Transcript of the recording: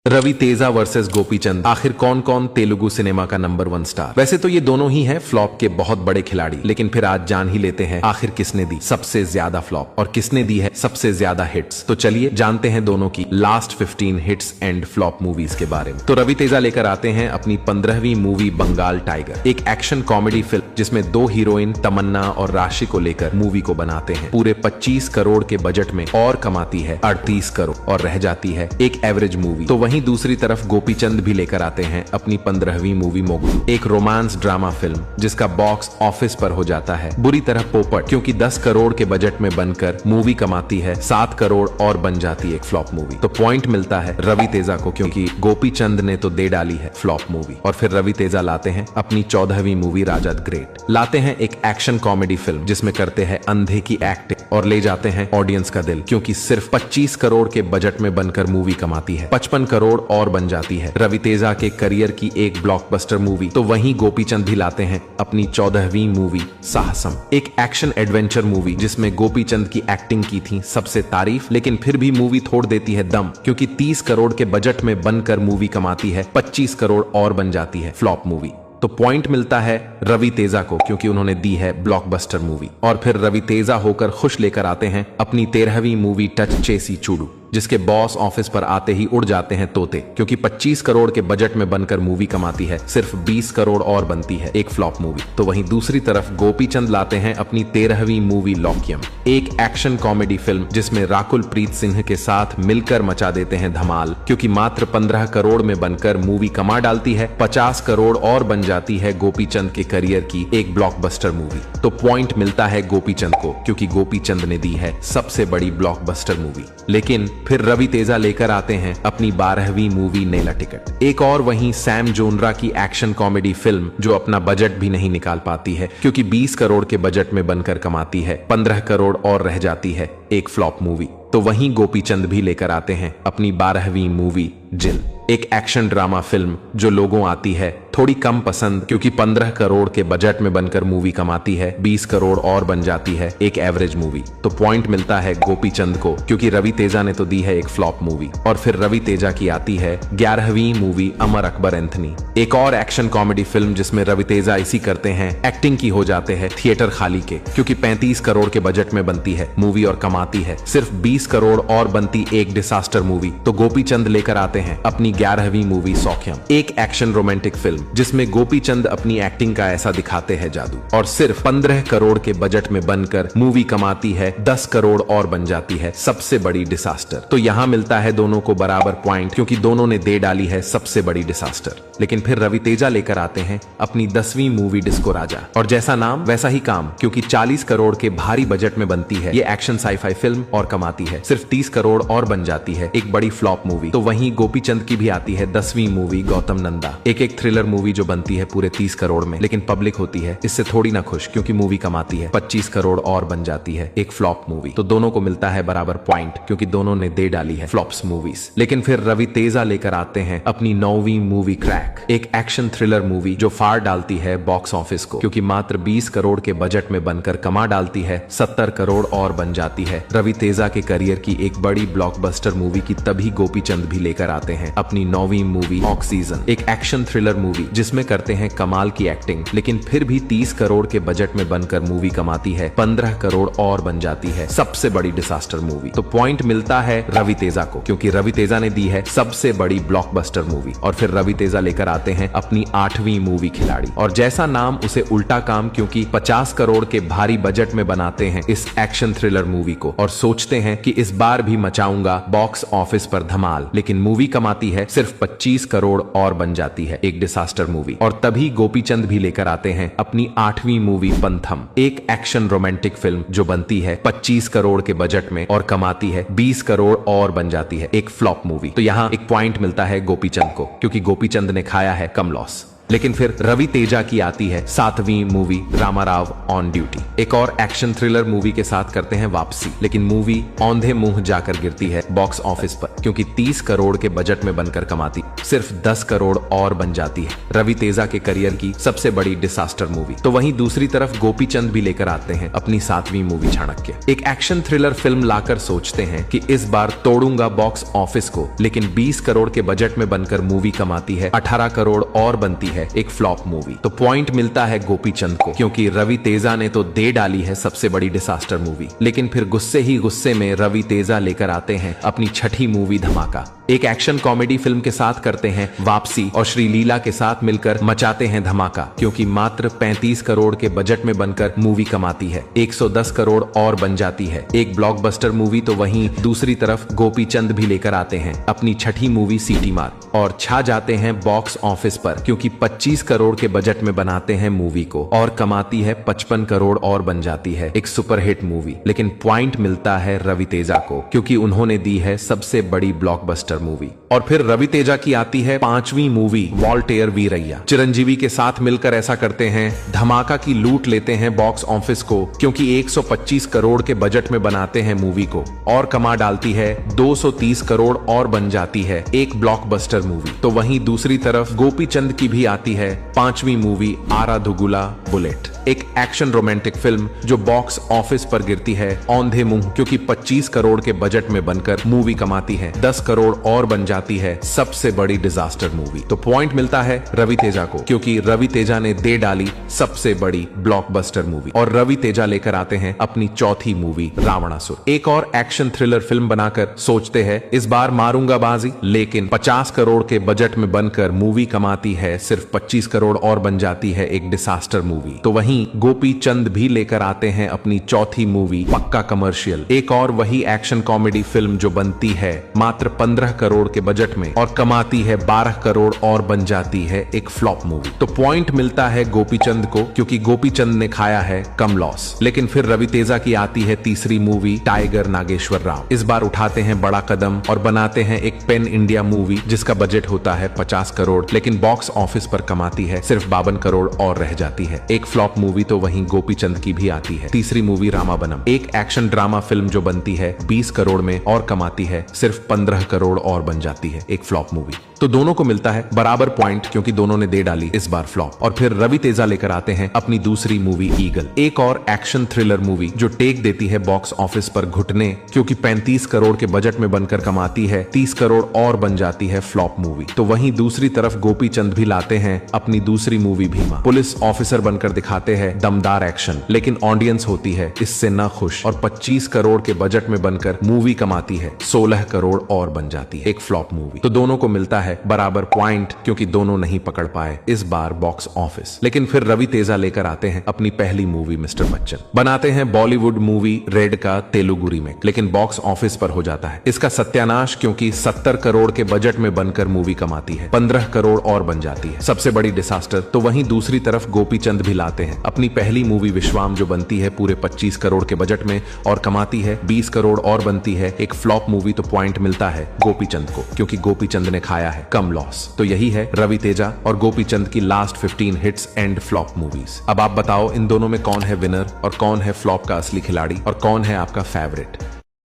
Ravi Teja versus Gopichand, आखिर कौन कौन तेलुगु सिनेमा का नंबर 1 स्टार। वैसे तो ये दोनों ही हैं फ्लॉप के बहुत बड़े खिलाड़ी, लेकिन फिर आज जान ही लेते हैं आखिर किसने दी सबसे ज्यादा फ्लॉप और किसने दी है सबसे ज्यादा हिट्स। तो चलिए जानते हैं दोनों की last 15 hits and flop movies के बारे में। तो रवि तेजा लेकर आते हैं अपनी 15वीं मूवी बंगाल टाइगर, एक एक्शन कॉमेडी फिल्म जिसमें 2 हीरोइन तमन्ना और राशि को लेकर मूवी को बनाते हैं। पूरे 25 करोड़ के बजट में और कमाती है 38 करोड़ और रह जाती है एक एवरेज मूवी। तो वहीं दूसरी तरफ गोपीचंद भी लेकर आते हैं अपनी 15वीं मूवी मोगलू, एक रोमांस ड्रामा फिल्म जिसका बॉक्स ऑफिस पर हो जाता है बुरी तरह पोपट, क्योंकि 10 करोड़ के बजट में बनकर मूवी कमाती है 7 करोड़ और बन जाती है एक फ्लॉप मूवी। तो पॉइंट मिलता है रवि तेजा को, क्योंकि गोपीचंद ने तो दे डाली है फ्लॉप मूवी। और फिर रवि तेजा लाते हैं अपनी 14वीं मूवी राजा द ग्रेट, लाते हैं एक एक्शन कॉमेडी फिल्म जिसमें करते हैं अंधे की एक्टिंग और ले जाते हैं ऑडियंस का दिल, क्योंकि सिर्फ 25 करोड़ के बजट में बनकर मूवी कमाती है 55 करोड़ और बन जाती है रवि तेजा के करियर की एक ब्लॉकबस्टर मूवी। तो वहीं गोपीचंद भी लाते हैं अपनी 14वीं मूवी साहसम, एक एक्शन एडवेंचर मूवी जिसमें गोपीचंद की एक्टिंग की थी सबसे तारीफ, लेकिन फिर भी मूवी तोड़ देती है दम, क्योंकि 30 करोड़ के बजट में बनकर मूवी कमाती है 25 करोड़ और बन जाती है फ्लॉप मूवी। तो पॉइंट मिलता है रवि तेजा को, क्योंकि उन्होंने दी है ब्लॉकबस्टर मूवी। और फिर रवि तेजा होकर खुश लेकर आते हैं अपनी 13वीं मूवी टच चेसी चूडू, जिसके बॉक्स ऑफिस पर आते ही उड़ जाते हैं तोते, क्योंकि 25 करोड़ के बजट में बनकर मूवी कमाती है सिर्फ 20 करोड़ और बनती है एक फ्लॉप मूवी। तो वहीं दूसरी तरफ गोपीचंद लाते हैं अपनी 13वीं मूवी लॉकियम, एक एक्शन कॉमेडी फिल्म जिसमें राकुल प्रीत सिंह के साथ मिलकर मचा देते हैं धमाल, क्योंकि मात्र 15 करोड़ में बनकर मूवी कमा डालती है 50 करोड़ और बन जाती है गोपीचंद के करियर की एक ब्लॉकबस्टर मूवी। तो पॉइंट मिलता है गोपीचंद को, क्योंकि गोपीचंद ने दी है सबसे बड़ी ब्लॉकबस्टर मूवी। लेकिन फिर रवि तेजा लेकर आते हैं अपनी 12वीं मूवी नेला टिकट, एक और वहीं सैम जोनरा की एक्शन कॉमेडी फिल्म जो अपना बजट भी नहीं निकाल पाती है, क्योंकि 20 करोड़ के बजट में बनकर कमाती है 15 करोड़ और रह जाती है एक फ्लॉप मूवी। तो वहीं गोपीचंद भी लेकर आते हैं अपनी 12वीं मूवी जिल, एक एक्शन ड्रामा फिल्म जो लोगों आती है थोड़ी कम पसंद, क्योंकि 15 करोड़ के बजट में बनकर मूवी कमाती है 20 करोड़ और बन जाती है एक एवरेज मूवी। तो पॉइंट मिलता है गोपीचंद को, क्योंकि रवि तेजा ने तो दी है एक फ्लॉप मूवी। और फिर रवि तेजा की आती है 11वीं मूवी अमर अकबर एंथनी, एक और एक्शन कॉमेडी फिल्म जिसमें रवि तेजा इसी करते हैं एक्टिंग की हो जाते हैं थिएटर खाली के, क्योंकि 35 करोड़ के बजट में बनती है मूवी और कमाती है सिर्फ 20 करोड़ और बनती एक डिसास्टर मूवी। तो गोपीचंद लेकर आते हैं अपनी 11वीं मूवी सौख्यम, एक एक्शन रोमांटिक फिल्म जिसमें गोपीचंद अपनी एक्टिंग का ऐसा दिखाते हैं जादू, और सिर्फ 15 करोड़ के बजट में बनकर मूवी कमाती है 10 करोड़ और बन जाती है सबसे बड़ी डिसास्टर। तो यहाँ मिलता है दोनों को बराबर पॉइंट, क्योंकि दोनों ने दे डाली है सबसे बड़ी डिसास्टर। लेकिन फिर रवि तेजा लेकर आते हैं अपनी 10वीं मूवी डिस्को राजा, और जैसा नाम वैसा ही काम, क्योंकि 40 करोड़ के भारी बजट में बनती है ये एक्शन साईफाई फिल्म और कमाती है सिर्फ 30 करोड़ और बन जाती है एक बड़ी फ्लॉप मूवी। तो वहीं गोपीचंद की भी आती है 10वीं मूवी गौतम नंदा, एक थ्रिलर मूवी जो बनती है पूरे 30 करोड़ में, लेकिन पब्लिक होती है इससे थोड़ी ना खुश, क्योंकि मूवी कमाती है 25 करोड़ और बन जाती है एक फ्लॉप मूवी। तो दोनों को मिलता है बराबर पॉइंट, क्योंकि दोनों ने दे डाली है फ्लॉप्स मूवीज। लेकिन फिर रवि तेजा लेकर आते हैं अपनी 9वीं मूवी क्रैक, एक एक्शन थ्रिलर मूवी जो फाड़ डालती है बॉक्स ऑफिस को, क्योंकि मात्र 20 करोड़ के बजट में बनकर कमा डालती है 70 करोड़ और बन जाती है रवि तेजा के करियर की एक बड़ी ब्लॉकबस्टर मूवी की। तभी गोपीचंद भी लेकर आते हैं अपनी 9वीं मूवी ऑक्सीजन, एक एक्शन थ्रिलर मूवी जिसमें करते हैं कमाल की एक्टिंग, लेकिन फिर भी 30 करोड़ के बजट में बनकर मूवी कमाती है 15 करोड़ और बन जाती है सबसे बड़ी डिसास्टर मूवी। तो पॉइंट मिलता है रवि तेजा को, क्योंकि रवि तेजा ने दी है सबसे बड़ी ब्लॉकबस्टर मूवी। और फिर रवि तेजा लेकर आते हैं अपनी 8वीं मूवी खिलाड़ी, और जैसा नाम उसे उल्टा काम, क्योंकि 50 करोड़ के भारी बजट में बनाते हैं इस एक्शन थ्रिलर मूवी को और सोचते हैं कि इस बार भी मचाऊंगा बॉक्स ऑफिस पर धमाल, लेकिन मूवी कमाती है सिर्फ 25 करोड़ और बन जाती है एक डिसास्टर मूवी। और तभी गोपीचंद भी लेकर आते हैं अपनी 8वीं मूवी पंथम, एक एक्शन रोमांटिक फिल्म जो बनती है 25 करोड़ के बजट में और कमाती है 20 करोड़ और बन जाती है एक फ्लॉप मूवी। तो यहाँ एक पॉइंट मिलता है गोपीचंद को, क्योंकि गोपीचंद ने खाया है कम लॉस। लेकिन फिर रवि तेजा की आती है 7वीं मूवी रामाराव ऑन ड्यूटी। एक और एक्शन थ्रिलर मूवी के साथ करते हैं वापसी, लेकिन मूवी औंधे मुंह जाकर गिरती है बॉक्स ऑफिस पर, क्योंकि 30 करोड़ के बजट में बनकर कमाती सिर्फ 10 करोड़ और बन जाती है रवि तेजा के करियर की सबसे बड़ी डिसास्टर मूवी। तो वहीं दूसरी तरफ गोपीचंद भी लेकर आते हैं अपनी 7वीं मूवी चाणक्य। एक एक्शन थ्रिलर फिल्म लाकर सोचते हैं कि इस बार तोड़ूंगा बॉक्स ऑफिस को, लेकिन 20 करोड़ के बजट में बनकर मूवी कमाती है 18 करोड़ और बनती है एक फ्लॉप मूवी। तो पॉइंट मिलता है गोपीचंद को, क्योंकि रवि तेजा ने तो दे डाली है सबसे बड़ी डिसास्टर मूवी, लेकिन फिर गुस्से ही गुस्से में रवि तेजा लेकर आते हैं अपनी 6ठी मूवी धमाका। एक एक्शन कॉमेडी फिल्म के साथ करते हैं वापसी और श्रीलीला के साथ मिलकर मचाते हैं धमाका, क्योंकि मात्र 35 करोड़ के बजट में बनकर मूवी कमाती है 110 करोड़ और बन जाती है एक ब्लॉकबस्टर मूवी। तो वहीं दूसरी तरफ गोपीचंद भी लेकर आते हैं अपनी 6ठी मूवी सीटी मार और छा जाते हैं बॉक्स ऑफिस पर, क्योंकि 25 करोड़ के बजट में बनाते हैं मूवी को और कमाती है 55 करोड़ और बन जाती है एक सुपरहिट मूवी। लेकिन पॉइंट मिलता है रवि तेजा को, क्योंकि उन्होंने दी है सबसे बड़ी ब्लॉकबस्टर मूवी। और फिर रवि तेजा की आती है 5वीं मूवी वॉल्टेयर वीरैया। चिरंजीवी के साथ मिलकर ऐसा करते हैं धमाका की लूट लेते हैं बॉक्स ऑफिस को, क्योंकि 125 करोड़ के बजट में बनाते हैं मूवी को और कमा डालती है 230 करोड़ और बन जाती है एक ब्लॉकबस्टर मूवी। तो वहीं दूसरी तरफ गोपीचंद की भी आती है 5वीं मूवी आरा धुगुला बुलेट, एक एक्शन रोमांटिक फिल्म जो बॉक्स ऑफिस पर गिरती है औंधे मुंह, क्योंकि 25 करोड़ के बजट में बनकर मूवी कमाती है 10 करोड़ और बन जाती है सबसे बड़ी डिजास्टर मूवी। तो पॉइंट मिलता है रवि तेजा को, क्योंकि रवि तेजा ने दे डाली सबसे बड़ी ब्लॉकबस्टर मूवी और रवि तेजा लेकर आते हैं अपनी 4थी मूवी रावणासुर। एक और एक्शन थ्रिलर फिल्म बनाकर सोचते हैं इस बार मारूंगा बाजी, लेकिन 50 करोड़ के बजट में बनकर मूवी कमाती है सिर्फ 25 करोड़ और बन जाती है एक डिसास्टर मूवी। तो वहीं गोपीचंद भी लेकर आते हैं अपनी 4थी मूवी पक्का कमर्शियल, एक और वही एक्शन कॉमेडी फिल्म जो बनती है मात्र 15 करोड़ के बजट में और कमाती है 12 करोड़ और बन जाती है एक फ्लॉप मूवी। तो पॉइंट मिलता है गोपीचंद को, क्योंकि गोपीचंद ने खाया है कम लॉस। लेकिन फिर रवि तेजा की आती है तीसरी मूवी टाइगर नागेश्वर राव। इस बार उठाते हैं बड़ा कदम और बनाते हैं एक पेन इंडिया मूवी जिसका बजट होता है 50 करोड़, लेकिन बॉक्स ऑफिस पर कमाती है सिर्फ 52 करोड़ और रह जाती है एक फ्लॉप मूवी। तो वहीं गोपीचंद की भी आती है तीसरी मूवी रामाबनम, एक एक्शन ड्रामा फिल्म जो बनती है 20 करोड़ में और कमाती है सिर्फ 15 करोड़ और बन जाती है एक फ्लॉप मूवी। तो दोनों को मिलता है बराबर पॉइंट, क्योंकि दोनों ने दे डाली इस बार फ्लॉप। और फिर रवि तेजा लेकर आते हैं अपनी दूसरी मूवी ईगल, एक और एक्शन थ्रिलर मूवी जो टेक देती है बॉक्स ऑफिस पर घुटने, क्योंकि 35 करोड़ के बजट में बनकर कमाती है 30 करोड़ और बन जाती है फ्लॉप मूवी। तो वहीं दूसरी तरफ गोपीचंद भी लाते हैं अपनी दूसरी मूवी भीमा, पुलिस ऑफिसर बनकर दिखाते हैं दमदार एक्शन, लेकिन ऑडियंस होती है इससे न खुश और 25 करोड़ के बजट में बनकर मूवी कमाती है 16 करोड़ और बन जाती है एक फ्लॉप मूवी। तो दोनों को मिलता है बराबर पॉइंट, क्योंकि दोनों नहीं पकड़ पाए इस बार बॉक्स ऑफिस। लेकिन फिर रवि तेजा लेकर आते हैं अपनी पहली मूवी मिस्टर बच्चन, बनाते हैं बॉलीवुड मूवी रेड का तेलुगु रीमेक, लेकिन बॉक्स ऑफिस पर हो जाता है इसका सत्यानाश, क्योंकि 70 करोड़ के बजट में बनकर मूवी कमाती है 15 करोड़ और बन जाती है सबसे बड़ी डिसास्टर। तो वहीं दूसरी तरफ गोपीचंद भी लाते हैं अपनी पहली मूवी विश्वाम जो बनती है पूरे 25 करोड़ के बजट में और कमाती है 20 करोड़ और बनती है एक फ्लॉप मूवी। तो पॉइंट मिलता है गोपीचंद को, क्योंकि गोपीचंद ने खाया है कम लॉस। तो यही है रवि तेजा और गोपीचंद की last 15 hits and flop movies. अब आप बताओ इन दोनों में कौन है विनर और कौन है फ्लॉप का असली खिलाड़ी और कौन है आपका फेवरेट।